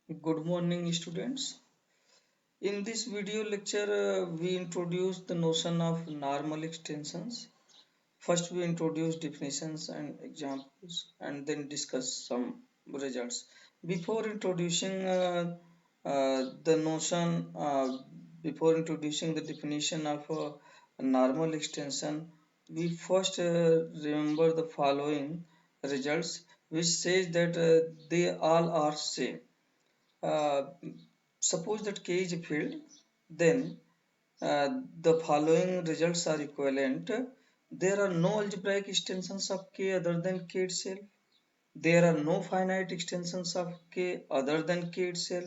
Good morning, students. In this video lecture, we introduce the notion of normal extensions. First, we introduce definitions and examples, and then discuss some results. Before introducing the notion, before introducing the definition of a normal extension, we first remember the following results, which says that they all are same. uh, Suppose that K is a field, then the following results are equivalent. There are no algebraic extensions of K other than K itself. There are no finite extensions of K other than K itself.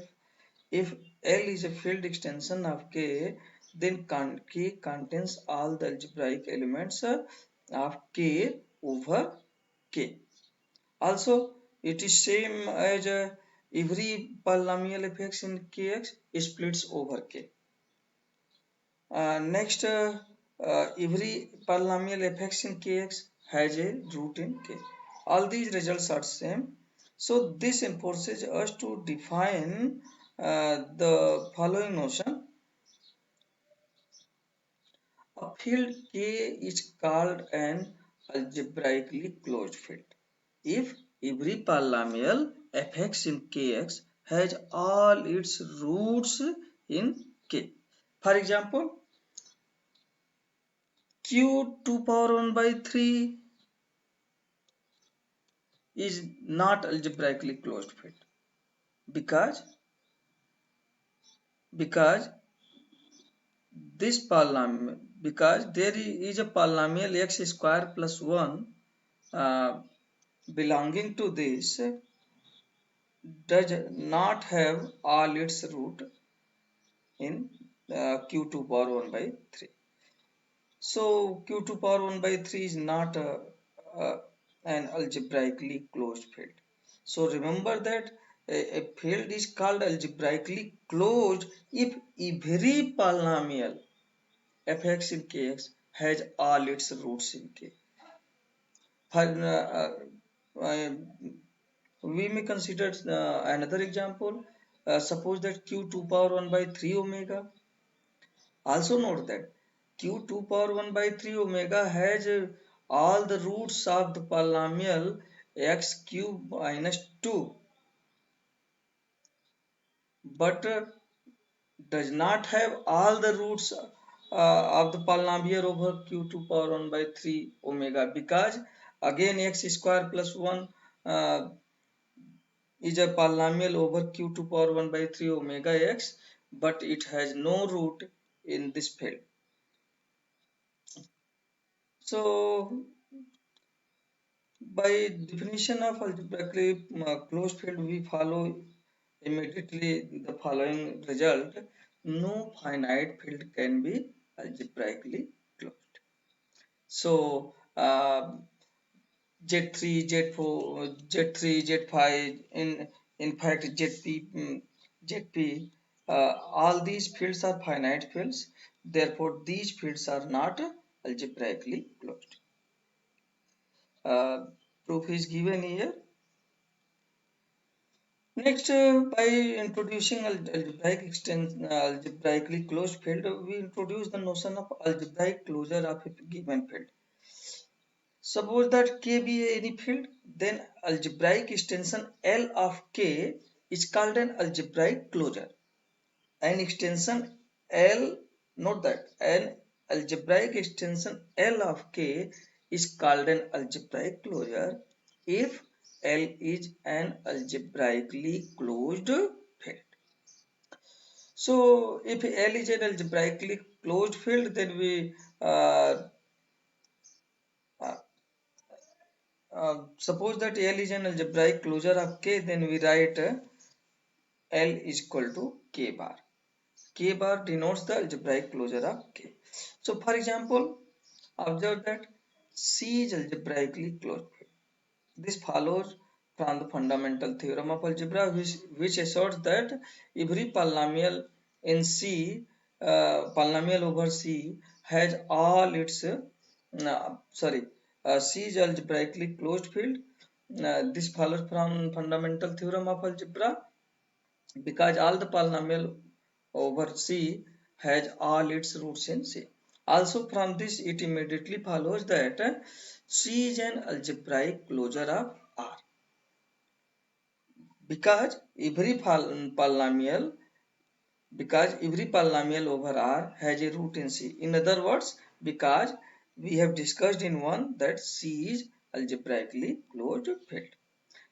If L is a field extension of K, then K contains all the algebraic elements of K over K. Also, it is same as every polynomial fx in kx splits over k. Next, every polynomial fx in kx has a root in k. All these results are same. So this enforces us to define the following notion. A field K is called an algebraically closed field if every polynomial fx in kx has all its roots in k. For example, q 2 power 1 by 3 is not algebraically closed field because because this polynomial because there is a polynomial x square plus 1 uh, belonging to this does not have all its root in q2 power 1 by 3. So q2 power 1 by 3 is not an algebraically closed field. So remember that a field is called algebraically closed if every polynomial fx in kx has all its roots in k. For, uh, we may consider another example. Suppose that q2 power 1 by 3 omega. Also note that q2 power 1 by 3 omega has all the roots of the polynomial x cube minus 2, but does not have all the roots of the polynomial over q2 power 1 by 3 omega, because again x square plus 1 uh, is a polynomial over q2 power 1 by 3 omega x, but it has no root in this field. So by definition of algebraically closed field, we follow immediately the following result. No finite field can be algebraically closed. So Z3, Z4, Z3, Z5, in fact ZP, ZP, all these fields are finite fields. Therefore, these fields are not algebraically closed. Uh, Proof is given here. Next, by introducing algebraically closed field, we introduce the notion of algebraic closure of a given field. Suppose that K be any field, then algebraic extension L of K is called an algebraic closure. An extension L, note that an algebraic extension L of K is called an algebraic closure if L is an algebraically closed field. So if L is an algebraically closed field, then we uh, suppose that L is an algebraic closure of K, then we write L is equal to K bar. K bar denotes the algebraic closure of K. So for example, observe that C is algebraically closed. This follows from the fundamental theorem of algebra, which asserts that every polynomial in C, polynomial over C, has all its C is algebraically closed field. This follows from fundamental theorem of algebra, because all the polynomial over C has all its roots in C. Also from this it immediately follows that C is an algebraic closure of R, because polynomial every polynomial over R has a root in C. In other words, because we have discussed in one that C is algebraically closed field.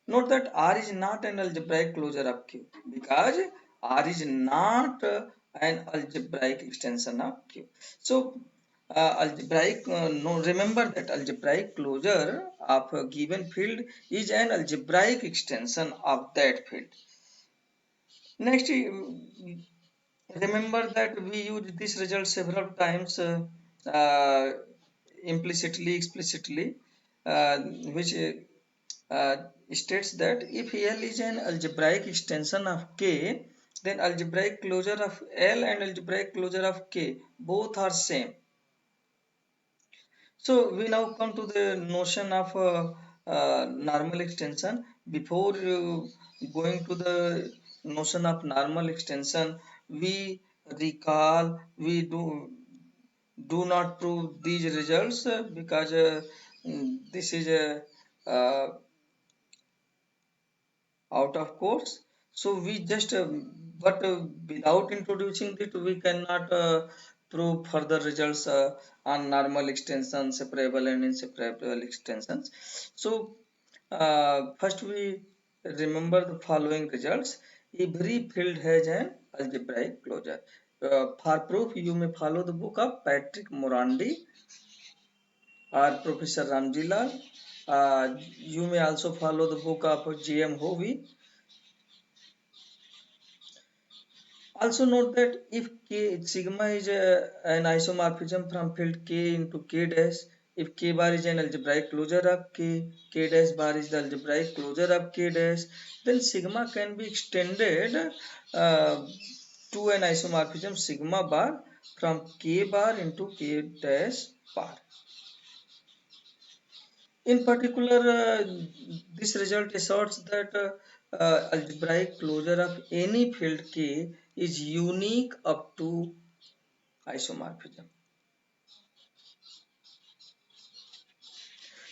Note that R is not an algebraic closure of Q, because R is not an algebraic extension of Q. So no, remember that algebraic closure of a given field is an algebraic extension of that field. Next, remember that we used this result several times, uh, implicitly, explicitly, which states that if L is an algebraic extension of K, then algebraic closure of L and algebraic closure of K both are same. So we now come to the notion of normal extension. Before going to the notion of normal extension, we recall, we do not prove these results because this is a out of course. So we just but without introducing it we cannot prove further results on normal extension, separable and inseparable extensions. So first we remember the following results. Every field has an algebraic closure. For proof you may follow the book of Patrick Morandi or Professor Ramjilal. You may also follow the book of J.M. Hovey. Also note that if K sigma is an isomorphism from field K into K dash, if K bar is an algebraic closure of K, K dash bar is the algebraic closure of K dash, then sigma can be extended to an isomorphism sigma bar from K bar into K dash bar. In particular, this result asserts that algebraic closure of any field K is unique up to isomorphism.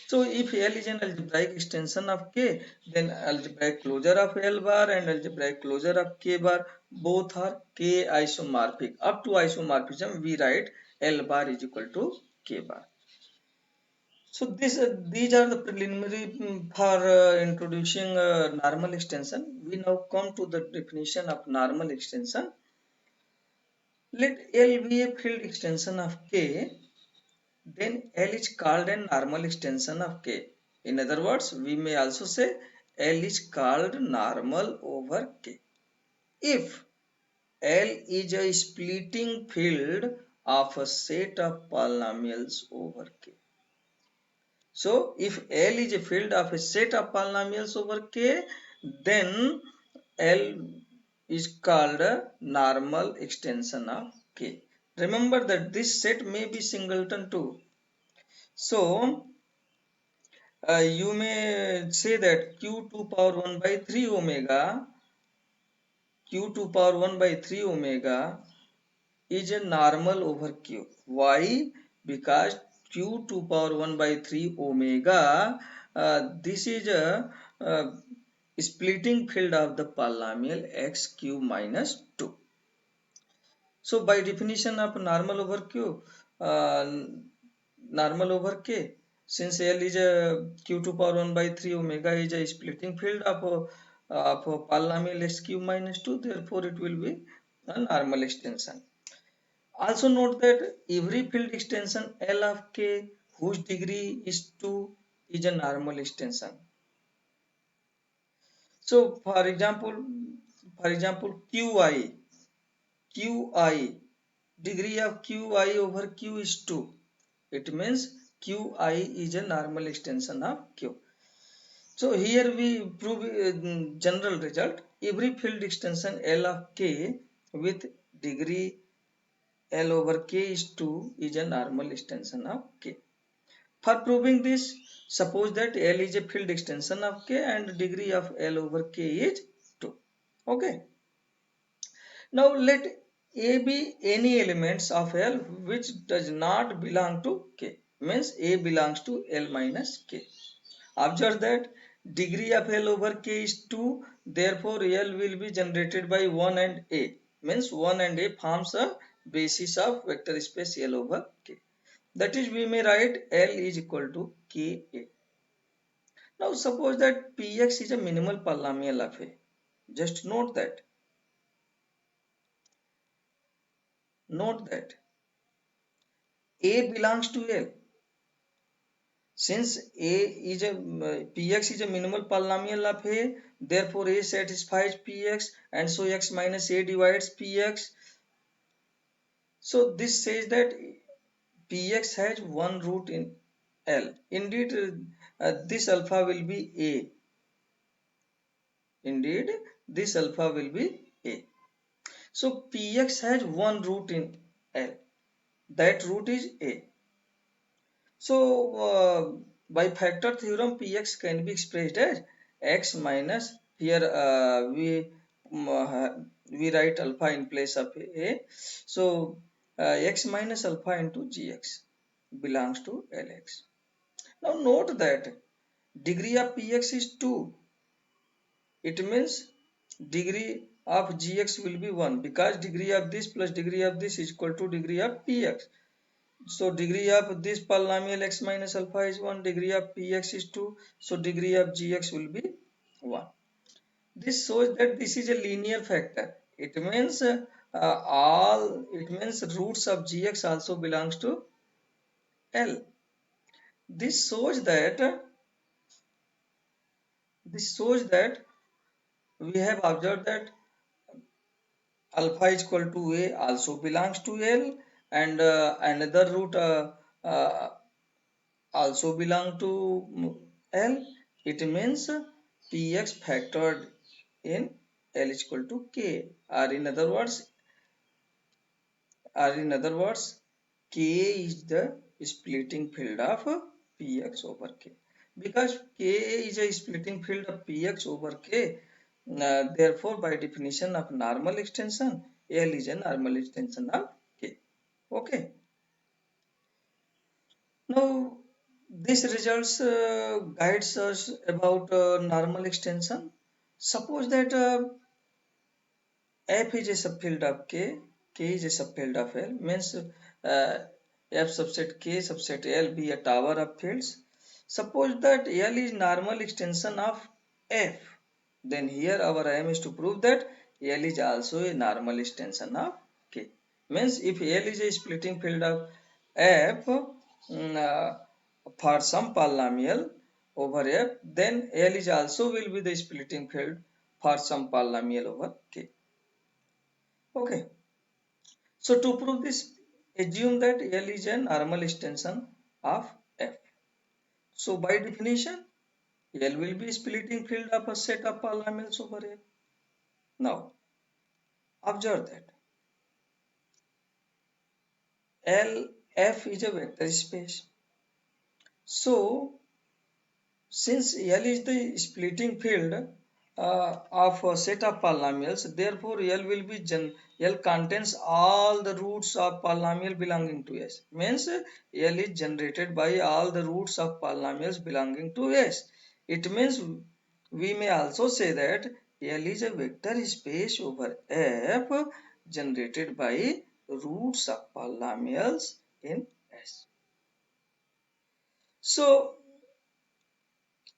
So if L is an algebraic extension of K, then algebraic closure of L bar and algebraic closure of K bar both are K isomorphic. Up to isomorphism, we write L bar is equal to K bar. So these are the preliminary for introducing normal extension. We now come to the definition of normal extension. Let L be a field extension of K, then L is called a normal extension of K. In other words, we may also say L is called normal over K. If L is a splitting field of a set of polynomials over K. So if L is a field of a set of polynomials over K, then L is called a normal extension of K. Remember that this set may be singleton too. So you may say that q 2 power 1 by 3 omega, q 2 power 1 by 3 omega is a normal over q. Why? Because q 2 power 1 by 3 omega, this is a splitting field of the polynomial x cube minus 2. So by definition of normal over q, uh, normal over k, since L is a q2 power 1 by 3 omega is a splitting field of a polynomial x cube minus 2, therefore it will be a normal extension. Also note that every field extension L of k whose degree is 2 is a normal extension. So for example qi, degree of qi over q is 2. It means qi is a normal extension of q. So here we prove general result. Every field extension L of k with degree L over k is 2 is a normal extension of k. For proving this, suppose that L is a field extension of k and degree of L over k is 2. Okay. Now let A be any elements of L which does not belong to K, means A belongs to L minus K. Observe that degree of L over K is 2, therefore L will be generated by 1 and A, means 1 and A forms a basis of vector space L over K. That is, we may write L is equal to Ka. Now suppose that Px is a minimal polynomial of A. Just note that A belongs to L. Since Px is a minimal polynomial of A, therefore A satisfies Px, and so x minus A divides Px. So this says that Px has one root in L. Indeed, this alpha will be A. Indeed, this alpha will be A. So Px has one root in L. That root is A. So by factor theorem, Px can be expressed as x minus, here we write alpha in place of A. So x minus alpha into Gx belongs to Lx. Now note that degree of Px is 2. It means degree of Gx will be 1, because degree of this plus degree of this is equal to degree of Px. So degree of this polynomial x minus alpha is 1, degree of Px is 2, so degree of Gx will be 1. This shows that this is a linear factor. It means roots of Gx also belongs to L. This shows that we have observed that alpha is equal to A also belongs to L, and another root uh, also belong to L. It means Px factored in L is equal to K, or in other words, K is the splitting field of Px over K. Because K is a splitting field of Px over K, therefore by definition of normal extension, L is a normal extension of K. Okay. Now this results guides us about normal extension. Suppose that F is a subfield of K is a subfield of L, means F subset K subset L be a tower of fields. Suppose that L is normal extension of F, then here our aim is to prove that L is also a normal extension of K. Means if L is a splitting field of F for some polynomial over F, then L is also will be the splitting field for some polynomial over K. Okay. So to prove this, assume that L is a normal extension of F. So by definition, L will be splitting field of a set of polynomials over F. Now, observe that F is a vector space. So, since L is the splitting field of a set of polynomials, therefore L contains all the roots of polynomial belonging to S. Means L is generated by all the roots of polynomials belonging to S. It means we may also say that L is a vector space over F generated by roots of polynomials in S. So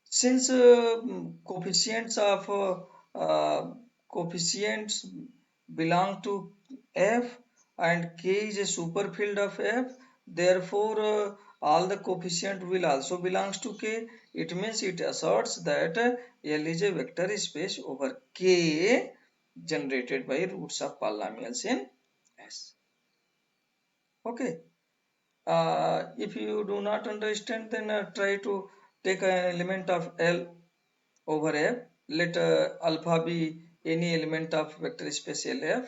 since coefficients belong to F and K is a superfield of F, therefore all the coefficient will also belongs to K. It means it asserts that L is a vector space over K generated by roots of polynomials in S. Okay. If you do not understand, then try to take an element of L over F. Let alpha be any element of vector space LF.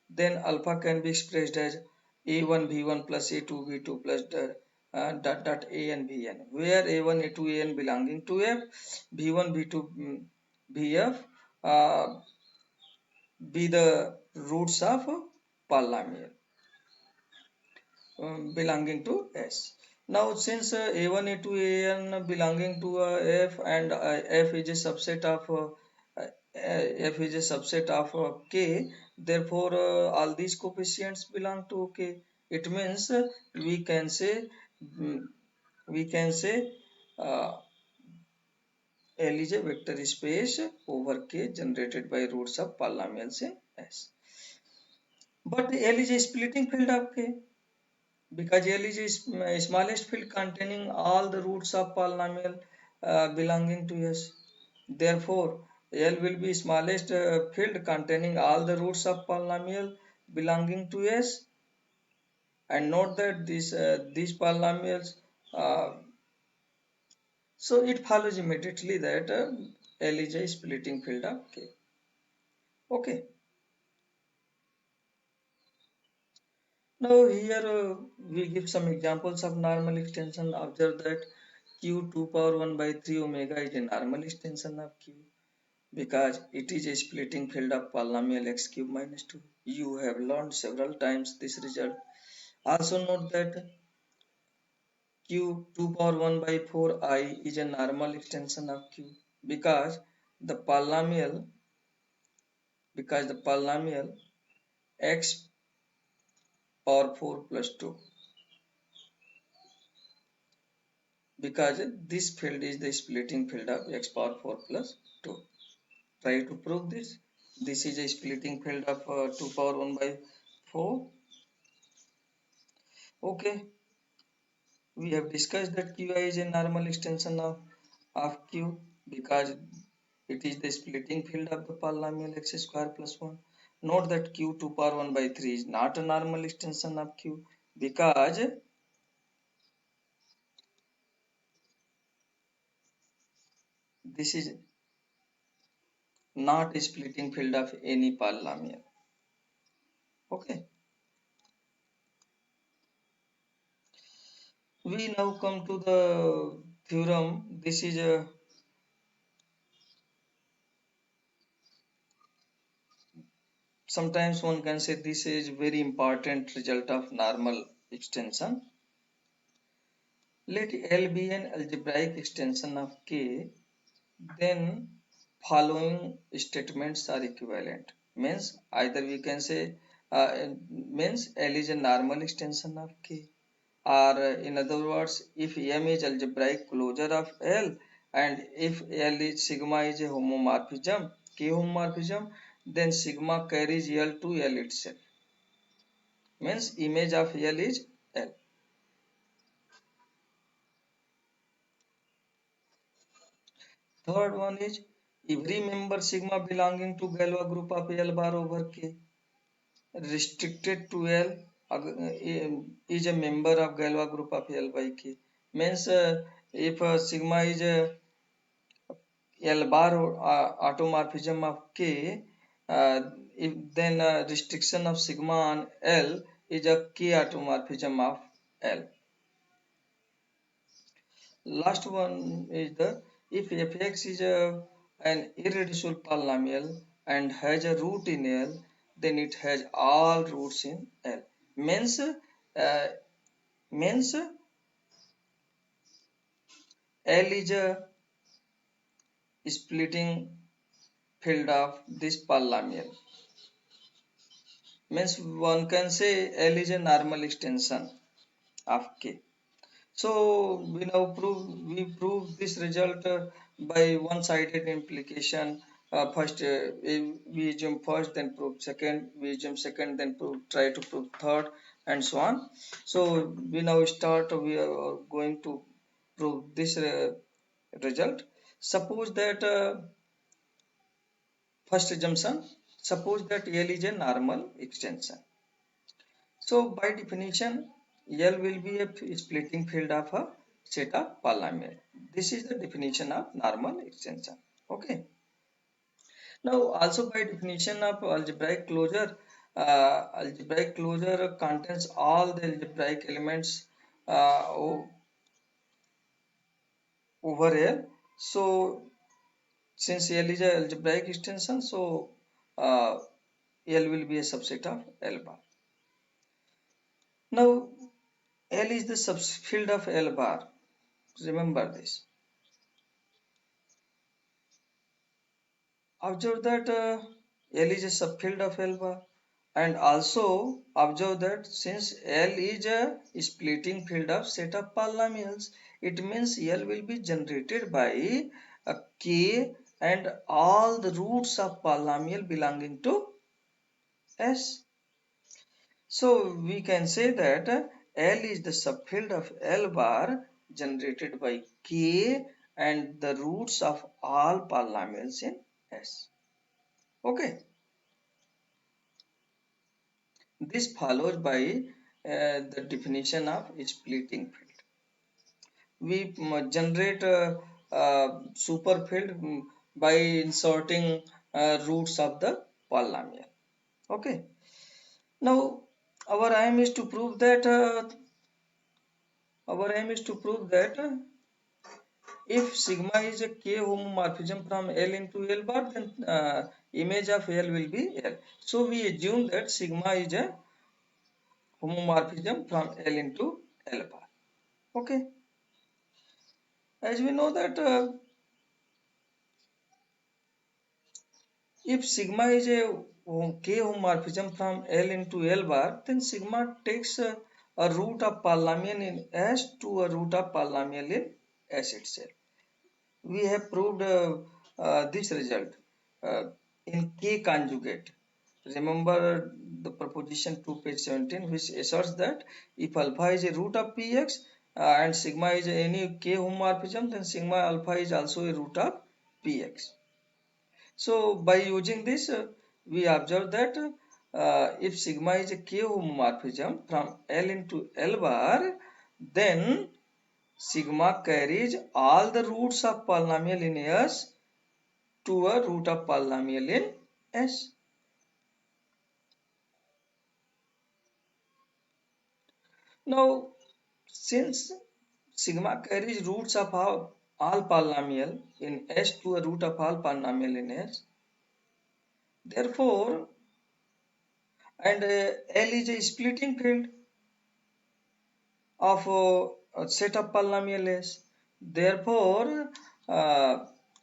Then alpha can be expressed as A1 V1 plus A2 V2 plus dot dot A and Vn, where A1 A2 An belonging to F, V1 V2 Vf be the roots of polynomial belonging to S. Now, since A1, A2, An belonging to F and F is a subset of F is a subset of K, therefore all these coefficients belong to K. It means we can say mm, we can say uh, L is a vector space over K generated by roots of polynomials in S. But L is a splitting field of K, because L is a smallest field containing all the roots of polynomial belonging to S. Therefore, L will be smallest field containing all the roots of polynomial belonging to S. And note that these polynomials, uh, so it follows immediately that L is a splitting field of K. Okay. Now here we give some examples of normal extension. Observe that q 2 power 1 by 3 omega is a normal extension of q because it is a splitting field of polynomial x cube minus 2. You have learned several times this result. Also note that q 2 power 1 by 4 I is a normal extension of q because the polynomial x power 4 plus 2, because this field is the splitting field of x power 4 plus 2. Try to prove this. This is a splitting field of 2 power 1 by 4. Okay, we have discussed that qi is a normal extension of q because it is the splitting field of the polynomial x square plus 1. Note that q 2 power 1 by 3 is not a normal extension of q because this is not a splitting field of any polynomial. Okay, we now come to the theorem. This is a sometimes one can say this is very important result of normal extension. Let L be an algebraic extension of K, then following statements are equivalent. Means either we can say means L is a normal extension of K, or in other words, if M is algebraic closure of L and if L is sigma is a homomorphism, K homomorphism, then sigma carries L to L itself. Means image of L is L. Third one is every member sigma belonging to Galois group of L bar over K restricted to L is a member of Galois group of L by K. Means if sigma is a L bar automorphism of K, if then restriction of sigma on L is a K automorphism of L. Last one is the if fx is an irreducible polynomial and has a root in L, then it has all roots in L. Means means L is a splitting field of this polynomial. Means one can say L is a normal extension of K. So we prove this result by one-sided implication. First we assume first, then prove second, we assume second, then try to prove third, and so on. So we now start. We are going to prove this result. Suppose that first assumption. Suppose that L is a normal extension. So by definition, L will be a splitting field of a set of polynomial. This is the definition of normal extension. Okay. Now also by definition of algebraic closure contains all the algebraic elements over L. So since L is an algebraic extension, so uh, L will be a subset of L bar. Now L is the subfield of L bar. Remember this. Observe that L is a subfield of L bar, and also observe that since L is a splitting field of set of polynomials, it means L will be generated by a K and all the roots of polynomial belonging to S. So we can say that L is the subfield of L bar generated by K and the roots of all polynomials in S. Okay. This follows by the definition of splitting field. We generate a superfield by inserting roots of the polynomial. Okay. Now our aim is to prove that if sigma is a k homomorphism from L into L bar, then image of L will be L. So we assume that sigma is a homomorphism from L into L bar. Okay. As we know that if sigma is a k homomorphism from L into L bar, then sigma takes a root of polynomial in S to a root of polynomial in S itself. We have proved this result uh, in K conjugate. Remember the proposition 2 page 17, which asserts that if alpha is a root of px and sigma is any k homomorphism, then sigma alpha is also a root of px. So by using this, we observe that if sigma is a k homomorphism from L into L bar, then sigma carries all the roots of polynomial in S to a root of polynomial in S. Now, since sigma carries roots of all polynomial in S to a root of all polynomial in S, therefore, and L is a splitting field of a set of polynomial S. Therefore,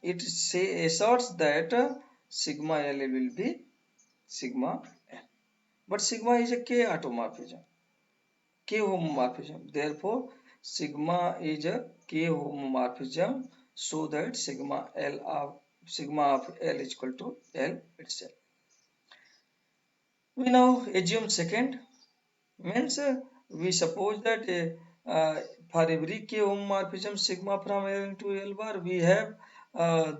it asserts that sigma L will be sigma L. But sigma is a K automorphism, K homomorphism. Therefore, sigma is a K homomorphism, so that sigma of L is equal to L itself. We now assume second, means we suppose that for every k homomorphism sigma from L into L bar, we have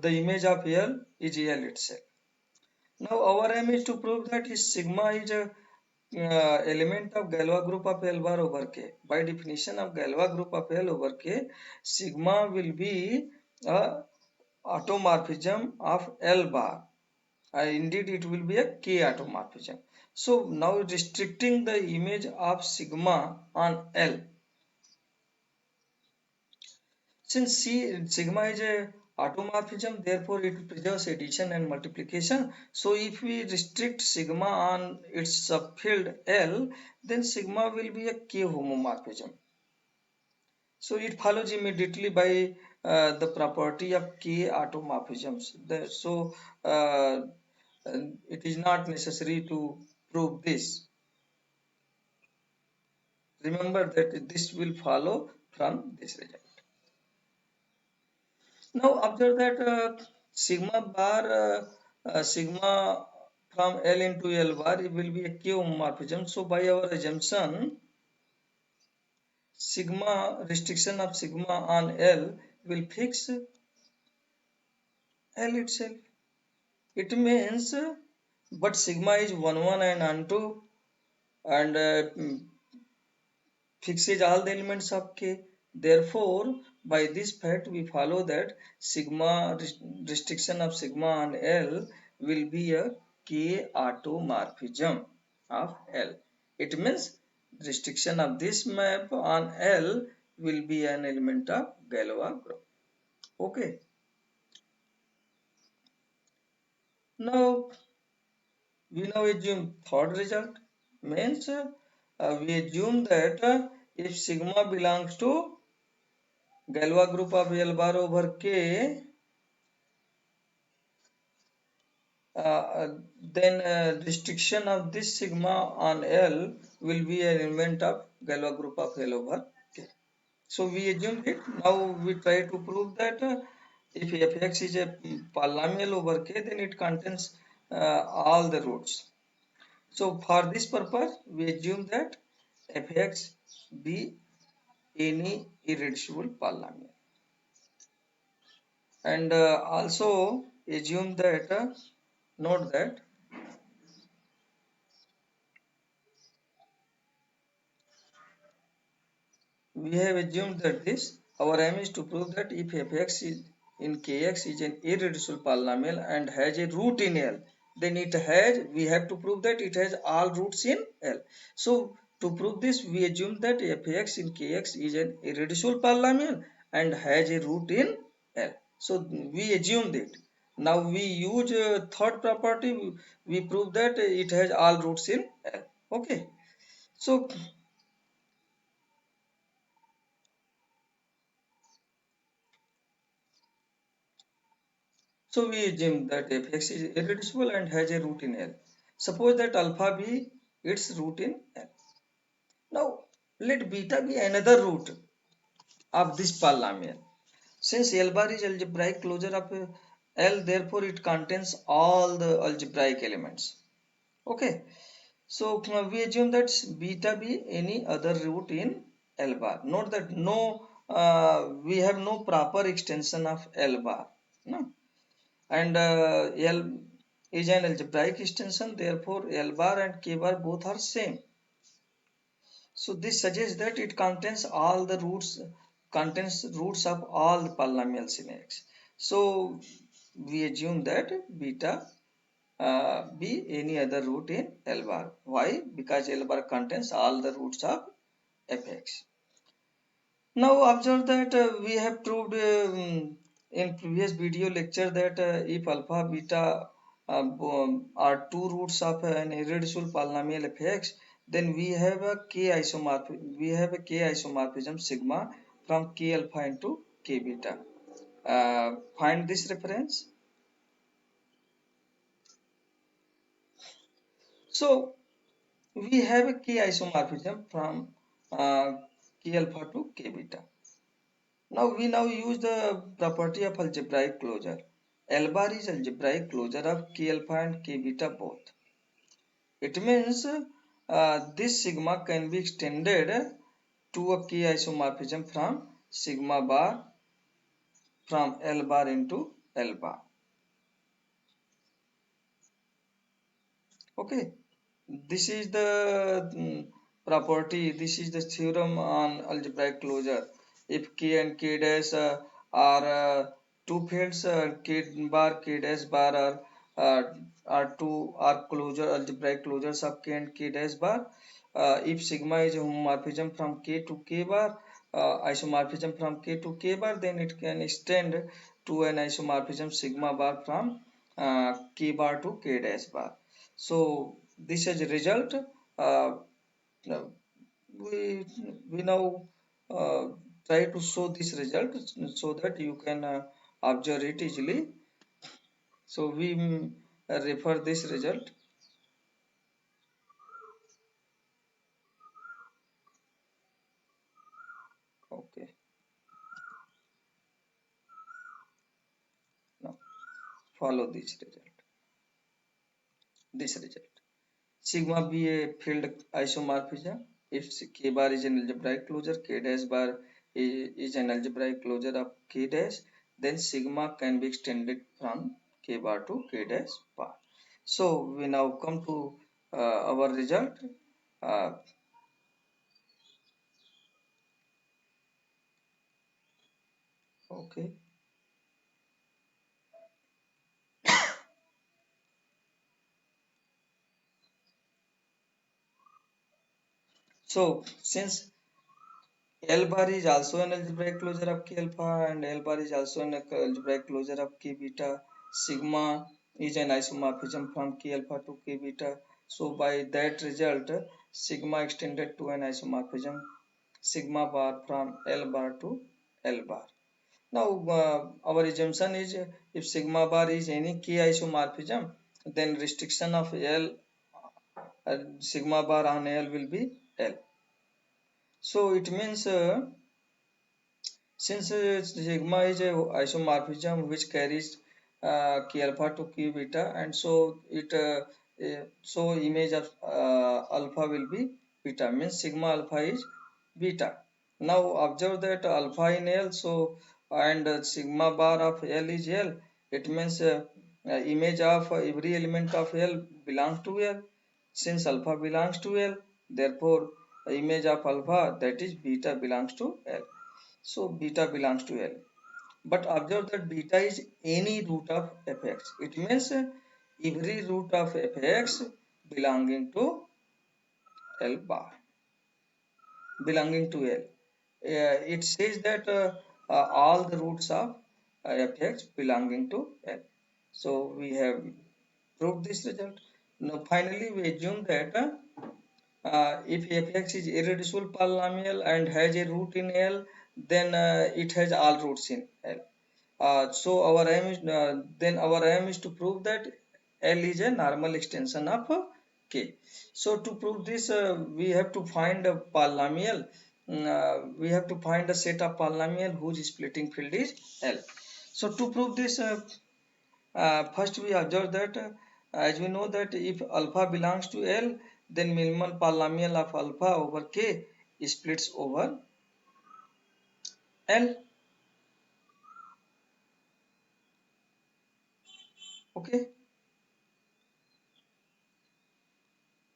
the image of L is L itself. Now our aim is to prove that is sigma is a element of Galois group of L bar over K. By definition of Galois group of L over K, sigma will be a automorphism of L bar. Indeed, it will be a K automorphism. So now restricting the image of sigma on L. Since sigma is a automorphism, therefore it preserves addition and multiplication. So if we restrict sigma on its subfield L, then sigma will be a K homomorphism. So it follows immediately by the property of K automorphisms. So it is not necessary to prove this. Remember that this will follow from this result. Now observe that sigma from L into L bar it will be a K homomorphism. So by our assumption, sigma restriction of sigma on L will fix L itself. It means, but sigma is 1 1 and onto and fixes all the elements of K. Therefore, by this fact, we follow that sigma restriction of sigma on L will be a K automorphism of L. It means restriction of this map on L will be an element of Galois group. Okay. Now, We now assume third result means we assume that if sigma belongs to Galois group of L bar over K, then restriction of this sigma on L will be an element of Galois group of L over K. So we assumed it. Now we try to prove that if fx is a polynomial over K, then it contains all the roots. So for this purpose, we assume that fx be any irreducible polynomial, and also assume that note that we have assumed that this our aim is to prove that if fx is in kx is an irreducible polynomial and has a root in L, then it has, we have to prove that it has all roots in L. So to prove this, we assume that fx in kx is an irreducible polynomial and has a root in L. So we assumed it. Now we use third property, we prove that it has all roots in L. Okay. So So we assume that fx is irreducible and has a root in L. Suppose that alpha be its root in L. Now let beta be another root of this polynomial. Since L bar is algebraic closure of L, therefore it contains all the algebraic elements. Okay. So we assume that beta be any other root in L bar. Note that we have no proper extension of L bar. No. And L is an algebraic extension, therefore L bar and K bar both are same. So this suggests that it contains all the roots, contains roots of all the polynomials in X. So we assume that beta be any other root in L bar. Why? Because L bar contains all the roots of fx. Now observe that we have proved in previous video lecture that if alpha beta are two roots of an irreducible polynomial fx, then we have a k isomorphism sigma from k alpha into k beta. Find this reference. So we have a k isomorphism from k alpha to k beta. Now we use the property of algebraic closure. L bar is algebraic closure of k alpha and k beta both. It means this sigma can be extended to a k isomorphism from sigma bar from L bar into L bar. Okay, this is the property, this is the theorem on algebraic closure. If k and k dash are two fields, k bar, k dash bar uh, are closure algebraic closures of k and k dash bar. If sigma is a homomorphism from k to k bar, isomorphism from k to k bar, then it can extend to an isomorphism sigma bar from k bar to k dash bar. So this is a result. Uh, we we now uh, try to show this result so that you can observe it easily. So we refer this result. Okay. Now follow this result. This result. Sigma be a field isomorphism. If k bar is an algebraic closure, k dash bar is an algebraic closure of k dash, then sigma can be extended from k bar to k dash bar. So we now come to our result. Uh, okay. So since L bar is also an algebraic closure of k alpha and L bar is also an algebraic closure of k beta, sigma is an isomorphism from k alpha to k beta. So by that result, sigma extended to an isomorphism sigma bar from L bar to L bar. Now our assumption is if sigma bar is any k isomorphism, then restriction of L sigma bar on L will be L. So it means since sigma is a isomorphism which carries k alpha to k beta, and so it so image of alpha will be beta, means sigma alpha is beta. Now observe that alpha in L, so and sigma bar of L is L. It means image of every element of L belongs to L. Since alpha belongs to L, therefore image of alpha, that is beta, belongs to L. So beta belongs to L. But observe that beta is any root of fx. It means every root of fx belonging to L bar, belonging to L. It says that all the roots of fx belonging to L. So we have proved this result. Now finally we assume that if fx is irreducible polynomial and has a root in L, then it has all roots in L. So our aim is then our aim is to prove that L is a normal extension of K. So to prove this, we have to find a polynomial. We have to find a set of polynomial whose splitting field is L. So to prove this, first we observe that as we know that if alpha belongs to L, then minimal polynomial of alpha over K splits over L. Okay,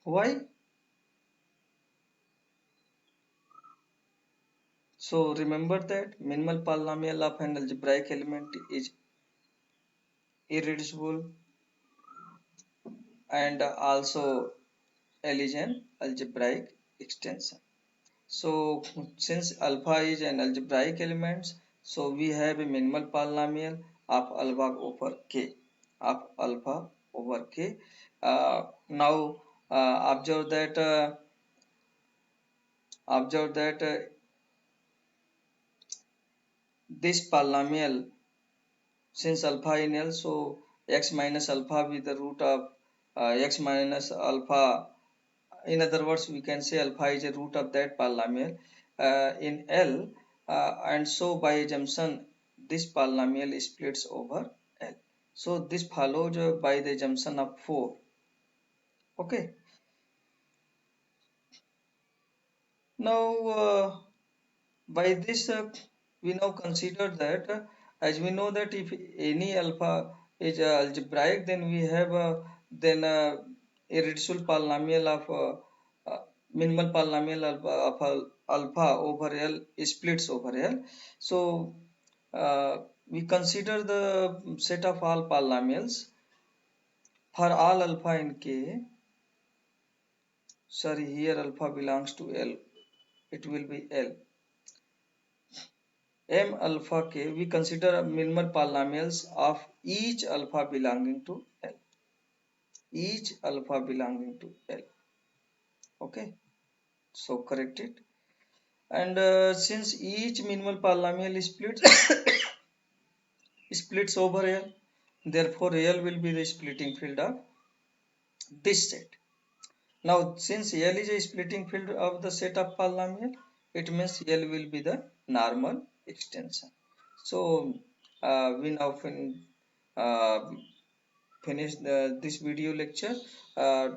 why? So remember that minimal polynomial of an algebraic element is irreducible, and also L is an algebraic extension. So since alpha is an algebraic element, so we have a minimal polynomial of alpha over k, of alpha over k. Now observe that this polynomial, since alpha in L, so x minus alpha with the root of x minus alpha. In other words, we can say alpha is a root of that polynomial in L, and so by assumption, this polynomial splits over L. So this follows by the assumption of 4. Okay. Now, by this, we now consider that as we know that if any alpha is algebraic, then we have then irreducible polynomial of minimal polynomial alpha over L splits over L. So we consider the set of all polynomials for all alpha in K. Sorry, here alpha belongs to L. It will be L. M alpha k, we consider minimal polynomials of each alpha belonging to L. Each alpha belonging to L. Okay, so correct it. And since each minimal polynomial is splits over L, therefore L will be the splitting field of this set. Now, since L is a splitting field of the set of polynomial, it means L will be the normal extension. So we now uh, finish this video lecture. Uh,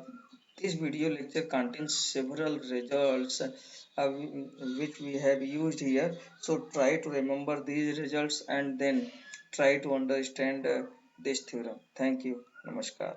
this video lecture contains several results which we have used here. So try to remember these results and then try to understand this theorem. Thank you. Namaskar.